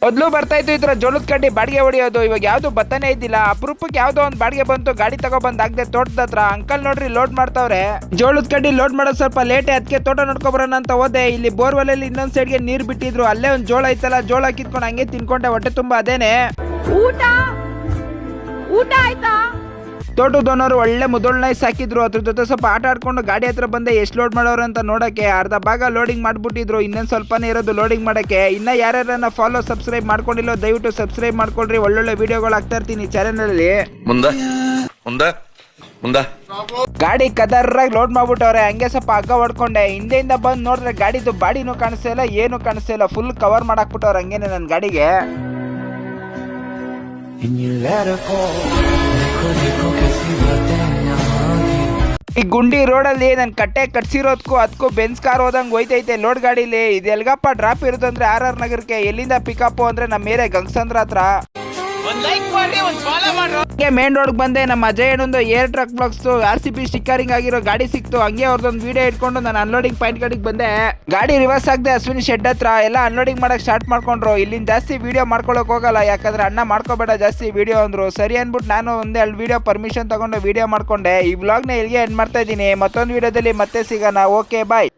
ಮೊದಲು ಬರ್ತಾ ಇತ್ತು ಈ ತರ ಜೋಳದ ಕಡ್ಡಿ ಬಾಡಿಗೆ ಹೊಡಿಯೋದು, ಇವಾಗ ಯಾವ್ದು ಬತ್ತಾನೆ ಇದ್ದಿಲ್ಲ. ಅಪರೂಪಕ್ಕೆ ಯಾವ್ದೋ ಒಂದು ಬಾಡಿಗೆ ಬಂತು, ಗಾಡಿ ತಗೊಬಂದ್ ಆಗದೆ ತೋಟದ ಹತ್ರ. ಅಂಕಲ್ ನೋಡ್ರಿ ಲೋಡ್ ಮಾಡ್ತಾವ್ರೆ. ಜೋಳದ ಕಡ್ಡಿ ಲೋಡ್ ಮಾಡೋದು ಸ್ವಲ್ಪ ಲೇಟ್, ಅದಕ್ಕೆ ತೋಟ ನೋಡ್ಕೊಬರೋಣ ಅಂತ ಹೋದೆ. ಇಲ್ಲಿ ಬೋರ್ವೆಲ್ ಅಲ್ಲಿ ಇನ್ನೊಂದ್ ಸೈಡ್ಗೆ ನೀರ್ ಬಿಟ್ಟಿದ್ರು, ಅಲ್ಲೇ ಒಂದ್ ಜೋಳ ಐತಲ್ಲ, ಜೋಳ ಕಿತ್ಕೊಂಡು ಹಂಗೆ ತಿನ್ಕೊಂಡೆ, ಹೊಟ್ಟೆ ತುಂಬಾ ಅದೇನೆ. ಊಟ ಆಯ್ತಾ? ತೋಟದೋನವರು ಒಳ್ಳೆ ಮುದೋಳ್ನಾಯಿ ಸಾಕಿದ್ರು, ಅದ್ರ ಜೊತೆ ಸ್ವಲ್ಪ ಆಟ ಆಡ್ಕೊಂಡು ಗಾಡಿ ಹತ್ರ ಬಂದೆ ಎಷ್ಟು ಲೋಡ್ ಮಾಡೋರು ಅಂತ ನೋಡಕ್ಕೆ. ಅರ್ಧ ಭಾಗ ಲೋಡಿಂಗ್ ಮಾಡ್ಬಿಟ್ಟಿದ್ರು, ಇನ್ನೊಂದು ಸ್ವಲ್ಪನೇ ಇರೋದು ಲೋಡಿಂಗ್ ಮಾಡಕ್ಕೆ. ಇನ್ನ ಯಾರ್ಯಾರನ್ನ ಫಾಲೋ ಸಬ್ಸ್ಕ್ರೈಬ್ ಮಾಡ್ಕೊಂಡಿಲ್ಲ ದಯವಿಟ್ಟು ಸಬ್ಸ್ಕ್ರೈಬ್ ಮಾಡ್ಕೊಳ್ರಿ, ಒಳ್ಳೊಳ್ಳೆ ವಿಡಿಯೋಗಳು ಆಗ್ತಾ ಇರ್ತೀನಿ ಚಾನೆಲ್ ಅಲ್ಲಿ. ಗಾಡಿ ಕದರ್ರಾಗಿ ಲೋಡ್ ಮಾಡ್ಬಿಟ್ಟವ್ರೆ. ಹಂಗೆ ಸ್ವಲ್ಪ ಹಗ್ಗ ಹೊಡ್ಕೊಂಡೆ, ಹಿಂದೆಯಿಂದ ಬಂದು ನೋಡಿದ್ರೆ ಗಾಡಿದು ಬಾಡಿನೂ ಕಾಣಿಸ್ತಾ ಇಲ್ಲ, ಏನು ಕಾಣಿಸ್ತಾ ಇಲ್ಲ, ಫುಲ್ ಕವರ್ ಮಾಡಾಕ್ಬಿಟ್ಟವ್ರೆ ಹಂಗೇನೆ ನನ್ನ ಗಾಡಿಗೆ. ಈ ಗುಂಡಿ ರೋಡಲ್ಲಿ ನನ್ ಕಟ್ಟೆ ಕಟ್ಸಿರೋದಕ್ಕೂ ಅದಕ್ಕೂ ಬೆನ್ಸ್ ಕಾರ್ ಹೋದಂಗೆ ಹೋಯ್ತೈತೆ ಲೋಡ್ ಗಾಡಿಲಿ. ಇದು ಎಲ್ಗಪ್ಪ ಡ್ರಾಪ್ ಇರೋದಂದ್ರೆ RR ನಗರಕ್ಕೆ, ಎಲ್ಲಿಂದ ಪಿಕಪ್ ಅಂದ್ರೆ ನಮ್ಮ ಏರಿಯಾ ಗಂಗಸಂದ್ರ ಹತ್ರ. ಮೇನ್ ರೋಡ್ ಬಂದೆ, ನಮ್ಮ ಅಜಯ್ ಅಣ್ಣಂದು air truck blocks RCB stickering ಆಗಿರೋ ಗಾಡಿ ಸಿಕ್ತು. ಹಂಗೆ ಅವ್ರದೊಂದು ವಿಡಿಯೋ ಇಟ್ಕೊಂಡು ನಾನು ಅನ್ಲೋಡಿಂಗ್ ಪಾಯಿಂಟ್ ಗಾಡಿಗೆ ಬಂದೆ. ಗಾಡಿ ರಿವರ್ಸ್ ಆಗದೆ ಅಶ್ವಿನಿ ಶೆಡ್ ಹತ್ರ ಎಲ್ಲ ಅನ್ಲೋಡಿಂಗ್ ಮಾಡಕ್ ಸ್ಟಾರ್ಟ್ ಮಾಡ್ಕೊಂಡ್ರು. ಇಲ್ಲಿಂದ ಜಾಸ್ತಿ ವಿಡಿಯೋ ಮಾಡ್ಕೊಳಕ್ ಹೋಗಲ್ಲ, ಯಾಕಂದ್ರೆ ಅಣ್ಣ ಮಾಡ್ಕೋಬೇಡ ಜಾಸ್ತಿ ವಿಡಿಯೋ ಅಂದ್ರು. ಸರಿ ಅನ್ಬಿಟ್ಟು ನಾನು ಒಂದೆರಡು ವಿಡಿಯೋ ಪರ್ಮಿಷನ್ ತಗೊಂಡು ವಿಡಿಯೋ ಮಾಡ್ಕೊಂಡೆ. ಈ ವ್ಲಾಗ್ನ ಇಲ್ಲಿಗೆ ಎಂಡ್ ಮಾಡ್ತಾ ಇದ್ದೀನಿ. ಮತ್ತೊಂದು ವಿಡಿಯೋದಲ್ಲಿ ಮತ್ತೆ ಸಿಗೋಣ. ಓಕೆ ಬಾಯ್.